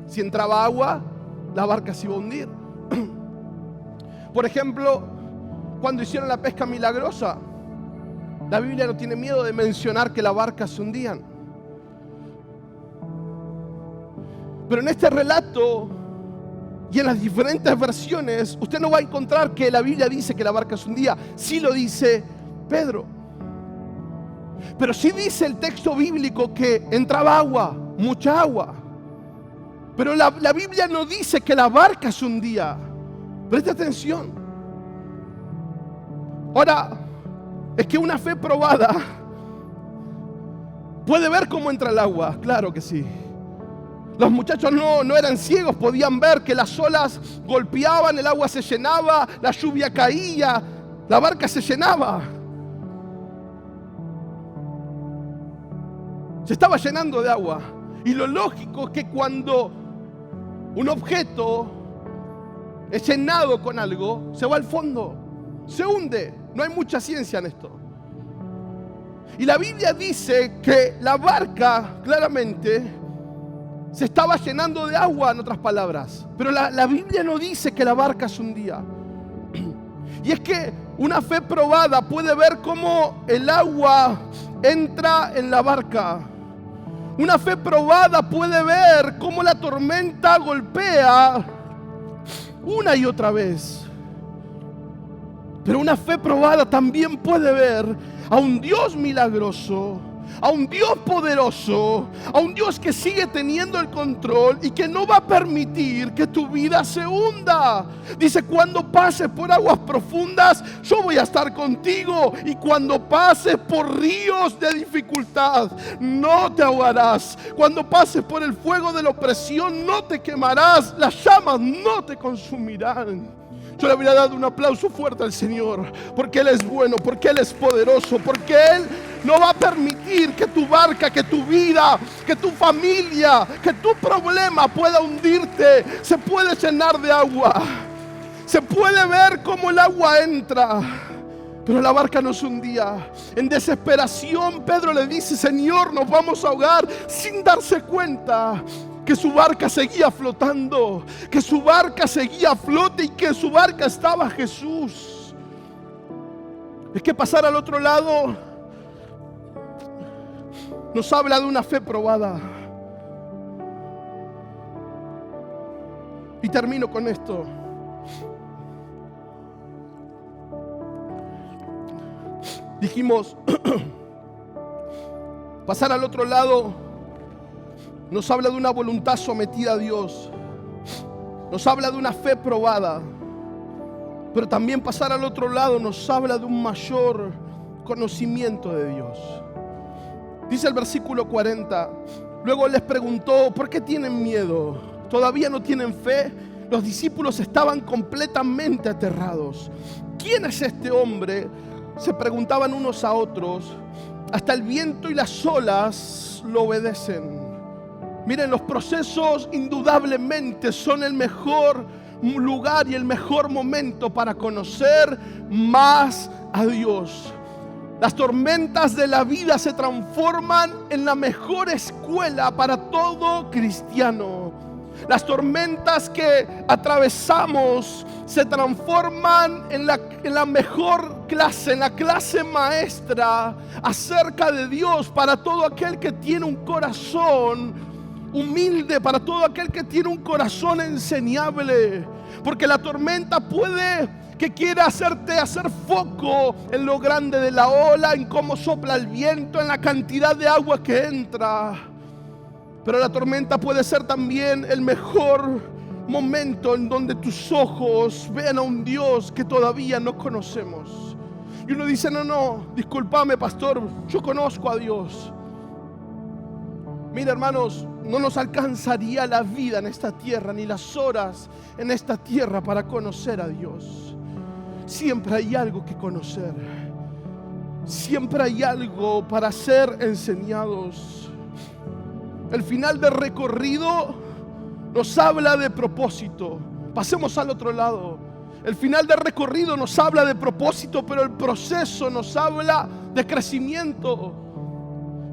Si entraba agua, la barca se iba a hundir. Por ejemplo, cuando hicieron la pesca milagrosa, la Biblia no tiene miedo de mencionar que la barca se hundían. Pero en este relato y en las diferentes versiones, usted no va a encontrar que la Biblia dice que la barca se hundía. Sí lo dice Pedro. Pero sí dice el texto bíblico que entraba agua, mucha agua. Pero la Biblia no dice que la barca se hundía. Presta atención. Ahora, es que una fe probada puede ver cómo entra el agua. Claro que sí. Los muchachos no eran ciegos, podían ver que las olas golpeaban, el agua se llenaba, la lluvia caía, la barca se llenaba. Se estaba llenando de agua. Y lo lógico es que cuando un objeto es llenado con algo, se va al fondo, se hunde. No hay mucha ciencia en esto. Y la Biblia dice que la barca claramente se estaba llenando de agua, en otras palabras. Pero la Biblia no dice que la barca se hundía. Y es que una fe probada puede ver cómo el agua entra en la barca. Una fe probada puede ver cómo la tormenta golpea una y otra vez. Pero una fe probada también puede ver a un Dios milagroso, a un Dios poderoso, a un Dios que sigue teniendo el control y que no va a permitir que tu vida se hunda. Dice: cuando pases por aguas profundas, yo voy a estar contigo. Y cuando pases por ríos de dificultad, no te ahogarás. Cuando pases por el fuego de la opresión, no te quemarás. Las llamas no te consumirán. Yo le habría dado un aplauso fuerte al Señor, porque Él es bueno, porque Él es poderoso, porque Él no va a permitir que tu barca, que tu vida, que tu familia, que tu problema pueda hundirte. Se puede llenar de agua, se puede ver cómo el agua entra, pero la barca no se hundía. En desesperación, Pedro le dice: Señor, nos vamos a ahogar, sin darse cuenta que su barca seguía flotando, que su barca seguía a flote y que en su barca estaba Jesús. Es que pasar al otro lado nos habla de una fe probada. Y termino con esto. Dijimos, pasar al otro lado nos habla de una voluntad sometida a Dios. Nos habla de una fe probada. Pero también pasar al otro lado nos habla de un mayor conocimiento de Dios. Dice el versículo 40. Luego les preguntó: ¿por qué tienen miedo? ¿Todavía no tienen fe? Los discípulos estaban completamente aterrados. ¿Quién es este hombre se preguntaban unos a otros, hasta el viento y las olas lo obedecen. Miren, los procesos indudablemente son el mejor lugar y el mejor momento para conocer más a Dios. Las tormentas de la vida se transforman en la mejor escuela para todo cristiano. Las tormentas que atravesamos se transforman en la mejor clase, en la clase maestra acerca de Dios para todo aquel que tiene un corazón humilde, para todo aquel que tiene un corazón enseñable. Porque la tormenta que quiere hacerte hacer foco en lo grande de la ola, en cómo sopla el viento, en la cantidad de agua que entra. Pero la tormenta puede ser también el mejor momento en donde tus ojos vean a un Dios que todavía no conocemos. Y uno dice, no, discúlpame, pastor, yo conozco a Dios. Mira, hermanos, no nos alcanzaría la vida en esta tierra, ni las horas en esta tierra para conocer a Dios. Siempre hay algo que conocer. Siempre hay algo para ser enseñados. El final del recorrido nos habla de propósito. Pasemos al otro lado. El final del recorrido nos habla de propósito, pero el proceso nos habla de crecimiento.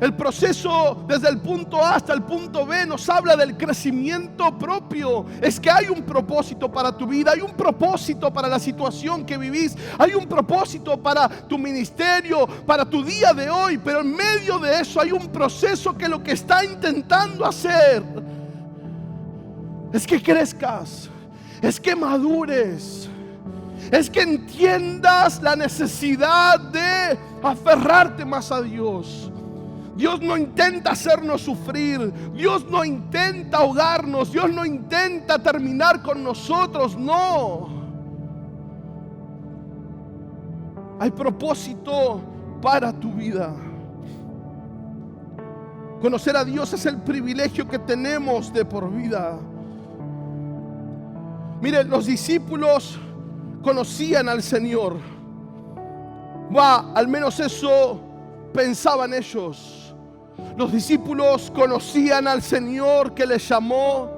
El proceso desde el punto A hasta el punto B nos habla del crecimiento propio. Es que hay un propósito para tu vida, hay un propósito para la situación que vivís, hay un propósito para tu ministerio, para tu día de hoy, pero en medio de eso hay un proceso que lo que está intentando hacer es que crezcas, es que madures, es que entiendas la necesidad de aferrarte más a Dios. Dios no intenta hacernos sufrir, Dios no intenta ahogarnos, Dios no intenta terminar con nosotros, no. Hay propósito para tu vida. Conocer a Dios es el privilegio que tenemos de por vida. Miren, los discípulos conocían al Señor. Al menos eso pensaban ellos. Los discípulos conocían al Señor que les llamó.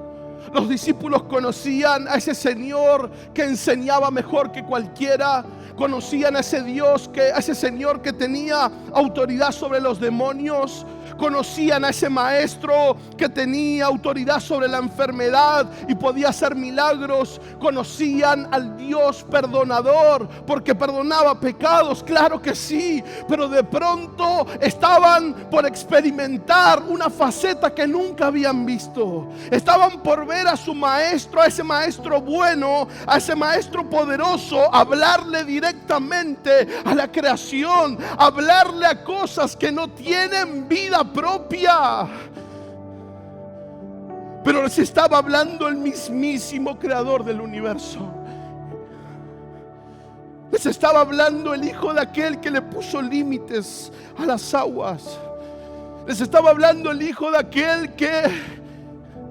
Los discípulos conocían a ese Señor que enseñaba mejor que cualquiera. Conocían a ese a ese Señor que tenía autoridad sobre los demonios. Conocían a ese maestro que tenía autoridad sobre la enfermedad y podía hacer milagros. Conocían al Dios perdonador porque perdonaba pecados, claro que sí, pero de pronto estaban por experimentar una faceta que nunca habían visto. Estaban por ver a su maestro, a ese maestro bueno, a ese maestro poderoso, hablarle directamente a la creación, hablarle a cosas que no tienen vida propia. Pero les estaba hablando el mismísimo creador del universo. Les estaba hablando el hijo de aquel que le puso límites a las aguas. Les estaba hablando el hijo de aquel que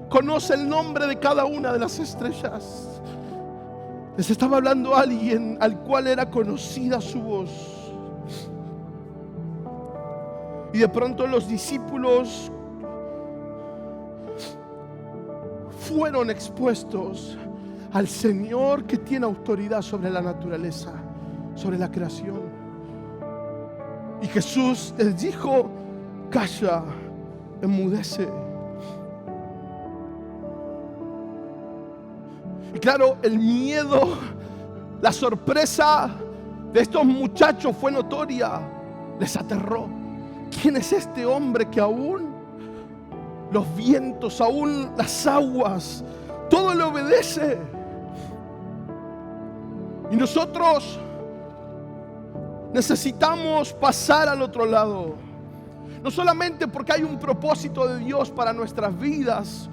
conoce el nombre de cada una de las estrellas. Les estaba hablando a alguien al cual era conocida su voz. Y de pronto los discípulos fueron expuestos al Señor que tiene autoridad sobre la naturaleza, sobre la creación. Y Jesús les dijo: calla, enmudece. Y claro, el miedo, la sorpresa de estos muchachos fue notoria. Les aterró. ¿Quién es este hombre que aún los vientos, aún las aguas, todo le obedece? Y nosotros necesitamos pasar al otro lado. No solamente porque hay un propósito de Dios para nuestras vidas,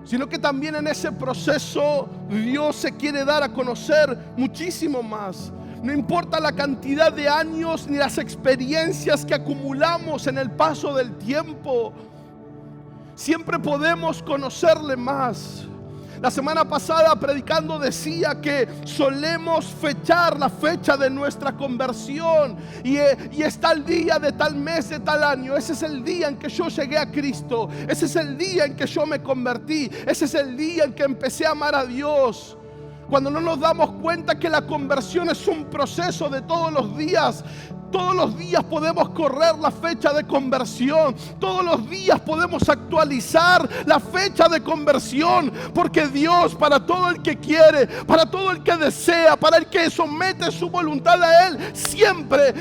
sino que también en ese proceso Dios se quiere dar a conocer muchísimo más. No importa la cantidad de años ni las experiencias que acumulamos en el paso del tiempo, siempre podemos conocerle más. La semana pasada predicando decía que solemos fechar la fecha de nuestra conversión y está el día de tal mes, de tal año. Ese es el día en que yo llegué a Cristo. Ese es el día en que yo me convertí. Ese es el día en que empecé a amar a Dios. Cuando no nos damos cuenta que la conversión es un proceso de todos los días. Todos los días podemos correr la fecha de conversión. Todos los días podemos actualizar la fecha de conversión. Porque Dios, para todo el que quiere, para todo el que desea, para el que somete su voluntad a Él, siempre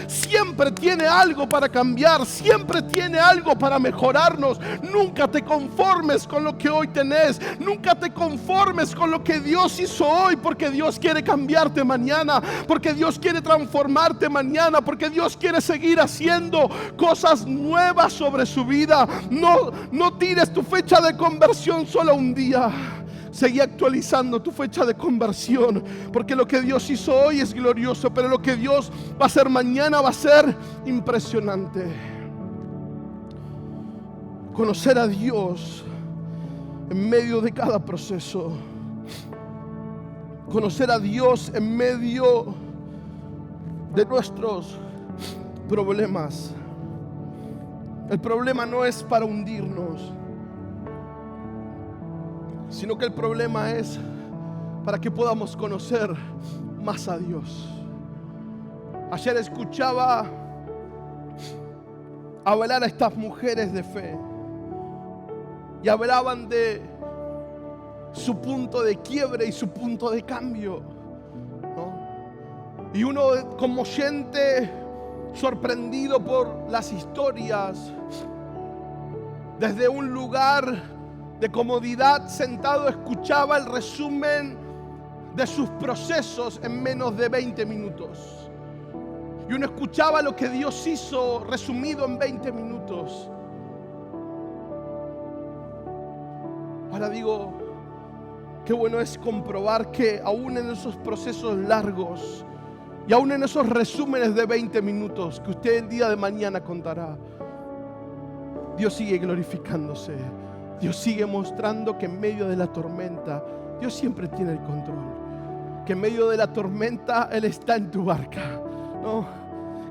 tiene algo para cambiar. Siempre tiene algo para mejorarnos. Nunca te conformes con lo que hoy tenés. Nunca te conformes con lo que Dios hizo hoy. Porque Dios quiere cambiarte mañana. Porque Dios quiere transformarte mañana. Porque Dios quiere seguir haciendo cosas nuevas sobre su vida. No tires tu fecha de conversión solo un día. Seguí actualizando tu fecha de conversión, porque lo que Dios hizo hoy es glorioso, pero lo que Dios va a hacer mañana va a ser impresionante. Conocer a Dios en medio de cada proceso. Conocer a Dios en medio de nuestros problemas. El problema no es para hundirnos, sino que el problema es para que podamos conocer más a Dios. Ayer escuchaba hablar a estas mujeres de fe y hablaban de su punto de quiebre y su punto de cambio, ¿no? Y uno como oyente sorprendido por las historias, desde un lugar de comodidad sentado escuchaba el resumen de sus procesos en menos de 20 minutos. Y uno escuchaba lo que Dios hizo resumido en 20 minutos. Ahora digo, qué bueno es comprobar que aún en esos procesos largos y aún en esos resúmenes de 20 minutos que usted el día de mañana contará, Dios sigue glorificándose. Dios sigue mostrando que en medio de la tormenta Dios siempre tiene el control. Que en medio de la tormenta Él está en tu barca, ¿no?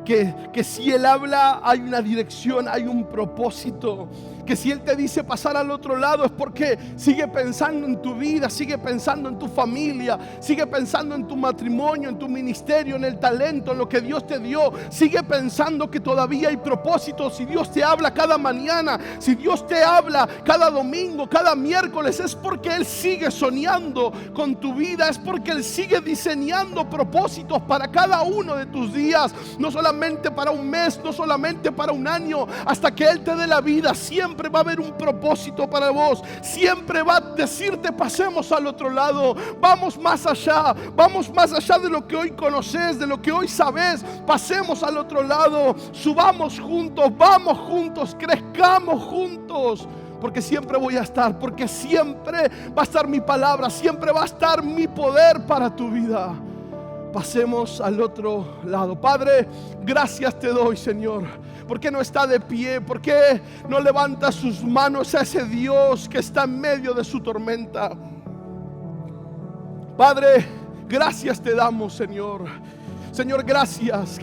Que si Él habla hay una dirección, hay un propósito. Que si Él te dice pasar al otro lado es porque sigue pensando en tu vida, sigue pensando en tu familia, sigue pensando en tu matrimonio, en tu ministerio, en el talento, en lo que Dios te dio. Sigue pensando que todavía hay propósitos. Si Dios te habla cada mañana, si Dios te habla cada domingo, cada miércoles, es porque Él sigue soñando con tu vida. Es porque Él sigue diseñando propósitos para cada uno de tus días. No solamente para un mes, no solamente para un año, hasta que Él te dé la vida. Siempre va a haber un propósito para vos. Siempre va a decirte pasemos al otro lado. Vamos más allá de lo que hoy conoces, de lo que hoy sabes. Pasemos al otro lado. Subamos juntos, vamos juntos, crezcamos juntos. Porque siempre voy a estar, porque siempre va a estar mi palabra, siempre va a estar mi poder para tu vida. Pasemos al otro lado. Padre, gracias te doy, Señor. ¿Por qué no está de pie? ¿Por qué no levanta sus manos a ese Dios que está en medio de su tormenta? Padre, gracias te damos, Señor. Señor, gracias.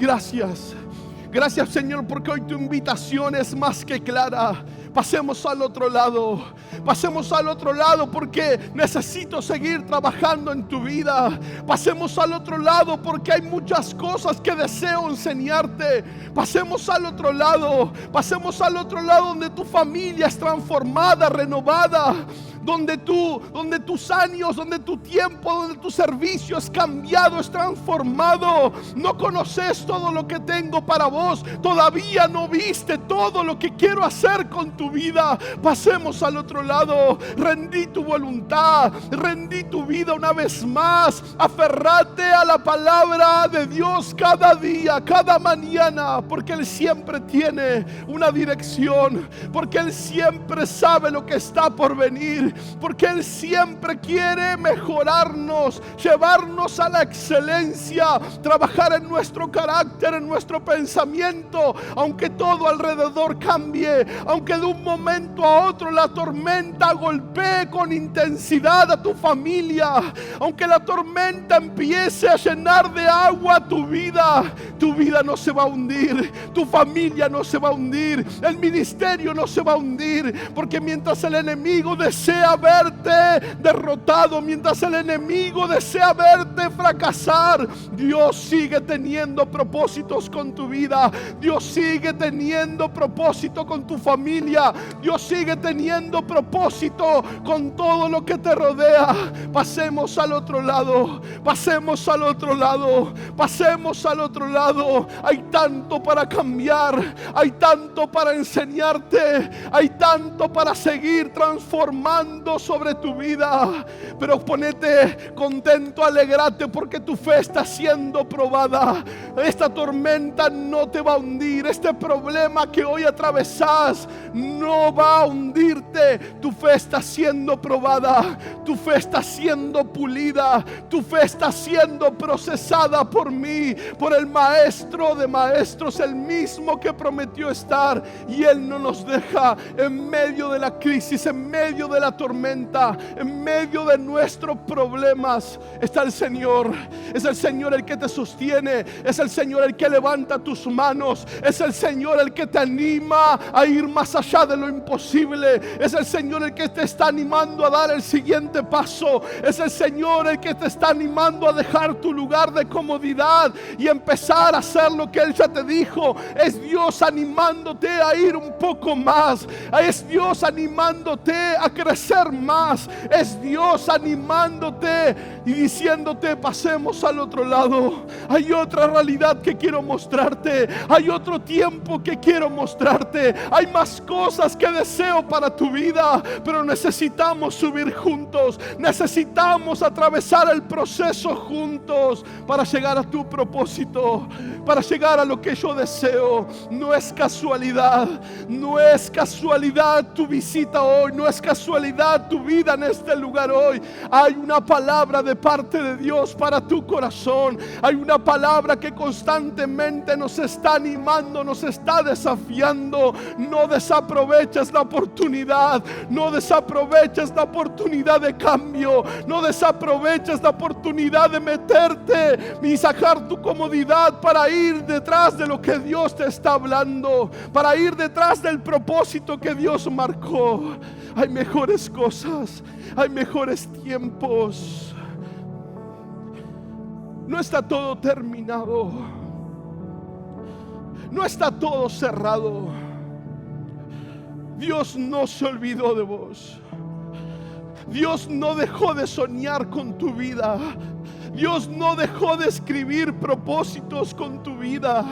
Gracias, Señor, porque hoy tu invitación es más que clara. Pasemos al otro lado. Pasemos al otro lado porque necesito seguir trabajando en tu vida. Pasemos al otro lado porque hay muchas cosas que deseo enseñarte. Pasemos al otro lado. Pasemos al otro lado donde tu familia es transformada, renovada. Donde tus años, donde tu tiempo, donde tu servicio es cambiado, es transformado. No conoces todo lo que tengo para vos. Todavía no viste todo lo que quiero hacer con tu vida. Pasemos al otro lado. Rendí tu voluntad, rendí tu vida una vez más. Aferrate a la palabra de Dios cada día, cada mañana, porque Él siempre tiene una dirección, porque Él siempre sabe lo que está por venir. porque Él siempre quiere mejorarnos, llevarnos a la excelencia, trabajar en nuestro carácter, en nuestro pensamiento, aunque todo alrededor cambie, aunque de un momento a otro la tormenta golpee con intensidad a tu familia, aunque la tormenta empiece a llenar de agua tu vida no se va a hundir, tu familia no se va a hundir, el ministerio no se va a hundir, porque mientras el enemigo desea verte derrotado, mientras el enemigo desea verte fracasar, Dios sigue teniendo propósitos con tu vida, Dios sigue teniendo propósito con tu familia, Dios sigue teniendo propósito con todo lo que te rodea. Pasemos al otro lado, pasemos al otro lado, pasemos al otro lado. Hay tanto para cambiar, hay tanto para enseñarte, hay tanto para seguir transformando sobre tu vida. Pero ponete contento, alegrate, porque tu fe está siendo probada. Esta tormenta no te va a hundir, este problema que hoy atravesas no va a hundirte. Tu fe está siendo probada, tu fe está siendo pulida, tu fe está siendo procesada por mí, por el Maestro de maestros, el mismo que prometió estar, y Él no nos deja en medio de la crisis, en medio de la tormenta, en medio de nuestros problemas. Está el Señor, es el Señor el que te sostiene, es el Señor el que levanta tus manos, es el Señor el que te anima a ir más allá de lo imposible, es el Señor el que te está animando a dar el siguiente paso, es el Señor el que te está animando a dejar tu lugar de comodidad y empezar a hacer lo que Él ya te dijo. Es Dios animándote a ir un poco más, es Dios animándote a crecer más, es Dios animándote y diciéndote: pasemos al otro lado. Hay otra realidad que quiero mostrarte, hay otro tiempo que quiero mostrarte, hay más cosas que deseo para tu vida, pero necesitamos subir juntos, necesitamos atravesar el proceso juntos para llegar a tu propósito, para llegar a lo que yo deseo. No es casualidad, no es casualidad tu visita hoy, no es casualidad tu vida en este lugar hoy. Hay una palabra de parte de Dios para tu corazón, hay una palabra que constantemente nos está animando, nos está desafiando. No desaproveches la oportunidad, no desaproveches la oportunidad de cambio, no desaproveches la oportunidad de meterte y sacar tu comodidad para ir detrás de lo que Dios te está hablando, para ir detrás del propósito que Dios marcó. Hay mejores cosas, hay mejores tiempos. No está todo terminado, no está todo cerrado. Dios no se olvidó de vos. Dios no dejó de soñar con tu vida. Dios no dejó de escribir propósitos con tu vida.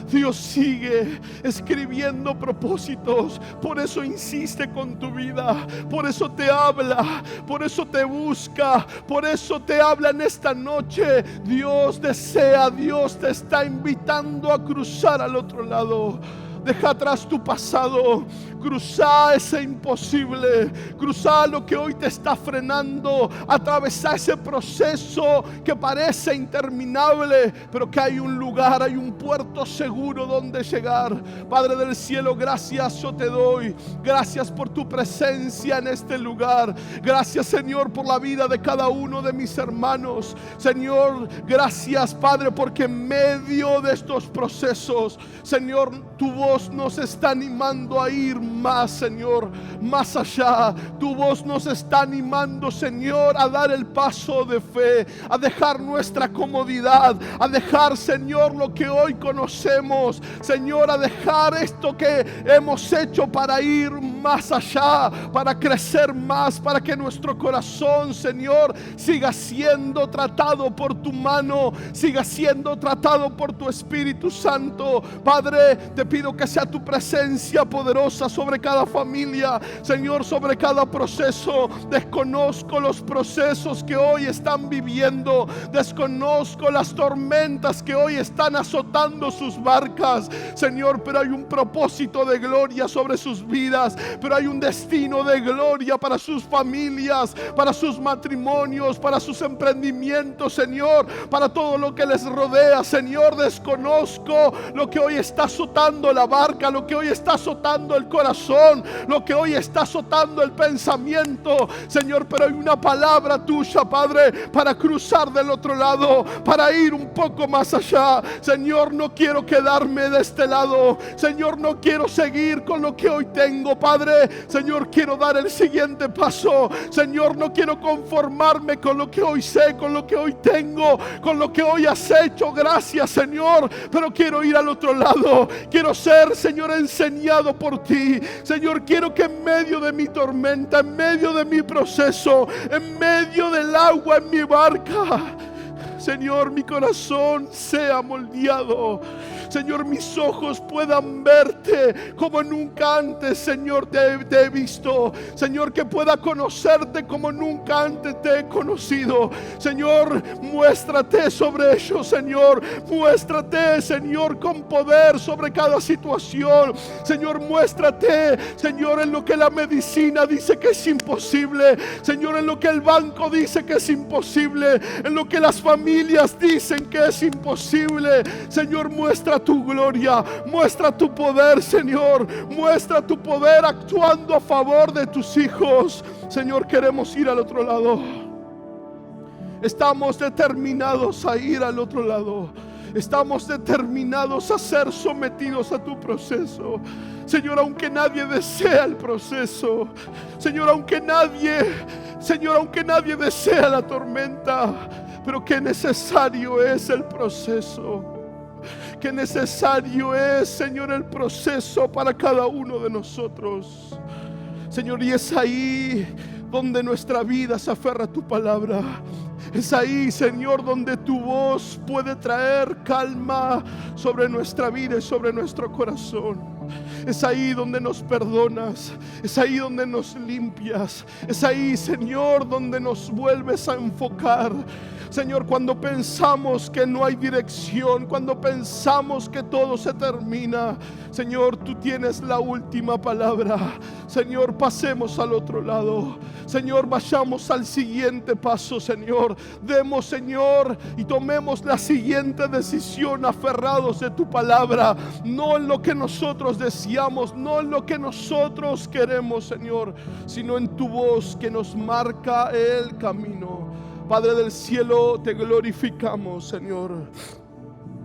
Dios sigue escribiendo propósitos. Por eso insiste con tu vida. Por eso te habla. Por eso te busca. Por eso te habla en esta noche. Dios desea, Dios te está invitando a cruzar al otro lado. Deja atrás tu pasado, cruza ese imposible, cruza lo que hoy te está frenando, atravesar ese proceso que parece interminable, pero que hay un lugar, hay un puerto seguro donde llegar. Padre del cielo, gracias yo te doy, gracias por tu presencia en este lugar, gracias Señor por la vida de cada uno de mis hermanos. Señor, gracias Padre, porque en medio de estos procesos, Señor, tu voz nos está animando a ir más, Señor, más allá. Tu voz nos está animando, Señor, a dar el paso de fe, a dejar nuestra comodidad, a dejar, Señor, lo que hoy conocemos, Señor, a dejar esto que hemos hecho para ir más allá, para crecer más, para que nuestro corazón, Señor, siga siendo tratado por tu mano, siga siendo tratado por tu Espíritu Santo. Padre, te pido que sea tu presencia poderosa sobre cada familia, Señor, sobre cada proceso. Desconozco los procesos que hoy están viviendo, desconozco las tormentas que hoy están azotando sus barcas, Señor, pero hay un propósito de gloria sobre sus vidas, pero hay un destino de gloria para sus familias, para sus matrimonios, para sus emprendimientos, Señor, para todo lo que les rodea, Señor. Desconozco lo que hoy está azotando la barca, lo que hoy está azotando el corazón, lo que hoy está azotando el pensamiento, Señor, pero hay una palabra tuya, Padre, para cruzar del otro lado, para ir un poco más allá. Señor, no quiero quedarme de este lado, Señor, no quiero seguir con lo que hoy tengo, Padre. Señor, quiero dar el siguiente paso. Señor, no quiero conformarme con lo que hoy sé, con lo que hoy tengo, con lo que hoy has hecho. Gracias, Señor, pero quiero ir al otro lado. Quiero ser, Señor, enseñado por ti. Señor, quiero que en medio de mi tormenta, en medio de mi proceso, en medio del agua en mi barca, Señor, mi corazón sea moldeado. Señor, mis ojos puedan verte como nunca antes, Señor, te he visto. Señor, que pueda conocerte como nunca antes te he conocido. Señor, muéstrate sobre ellos, Señor. Muéstrate, Señor, con poder sobre cada situación. Señor, muéstrate, Señor, en lo que la medicina dice que es imposible. Señor, en lo que el banco dice que es imposible. En lo que las familias dicen que es imposible. Señor, muestra tu gloria, muestra tu poder, Señor, muestra tu poder actuando a favor de tus hijos. Señor, queremos ir al otro lado. Estamos determinados a ir al otro lado. Estamos determinados a ser sometidos a tu proceso. Señor, aunque nadie desea el proceso, Señor, aunque nadie desea la tormenta, pero qué necesario es el proceso. Qué necesario es, Señor, el proceso para cada uno de nosotros, Señor. Y es ahí donde nuestra vida se aferra a tu palabra. Es ahí, Señor, donde tu voz puede traer calma sobre nuestra vida y sobre nuestro corazón. Es ahí donde nos perdonas. Es ahí donde nos limpias. Es ahí, Señor, donde nos vuelves a enfocar. Señor, cuando pensamos que no hay dirección, cuando pensamos que todo se termina, Señor, tú tienes la última palabra. Señor, pasemos al otro lado. Señor, vayamos al siguiente paso, Señor. Demos, Señor, y tomemos la siguiente decisión aferrados de tu palabra. No en lo que nosotros deseamos, no en lo que nosotros queremos, Señor, sino en tu voz que nos marca el camino. Padre del cielo, te glorificamos, Señor.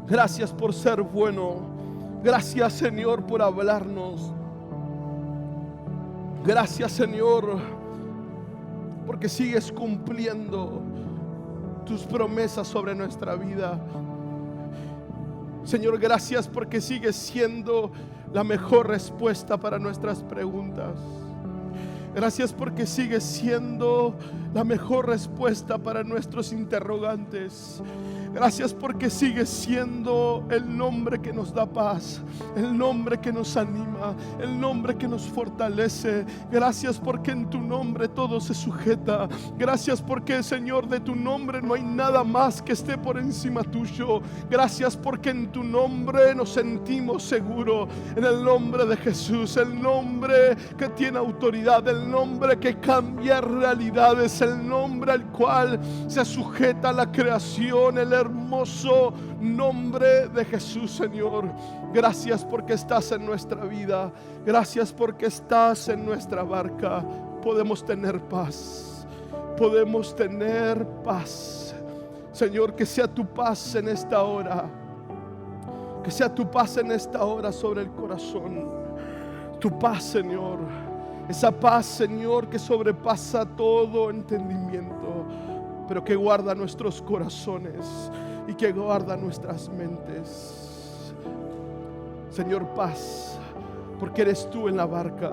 Gracias por ser bueno. Gracias, Señor, por hablarnos. Gracias, Señor, porque sigues cumpliendo tus promesas sobre nuestra vida. Señor, gracias porque sigues siendo la mejor respuesta para nuestras preguntas. Gracias porque sigues siendo la mejor respuesta para nuestros interrogantes. Gracias porque sigues siendo el nombre que nos da paz, el nombre que nos anima, el nombre que nos fortalece. Gracias porque en tu nombre todo se sujeta. Gracias porque, Señor, de tu nombre no hay nada más que esté por encima tuyo. Gracias porque en tu nombre nos sentimos seguros. En el nombre de Jesús, el nombre que tiene autoridad, el nombre que cambia realidades, el nombre al cual se sujeta la creación, el hermoso nombre de Jesús, Señor. Gracias porque estás en nuestra vida. Gracias porque estás en nuestra barca. Podemos tener paz. Podemos tener paz. Señor, que sea tu paz en esta hora. Que sea tu paz en esta hora sobre el corazón. Tu paz, Señor. Esa paz, Señor, que sobrepasa todo entendimiento, pero que guarda nuestros corazones y que guarda nuestras mentes. Señor, paz, porque eres tú en la barca.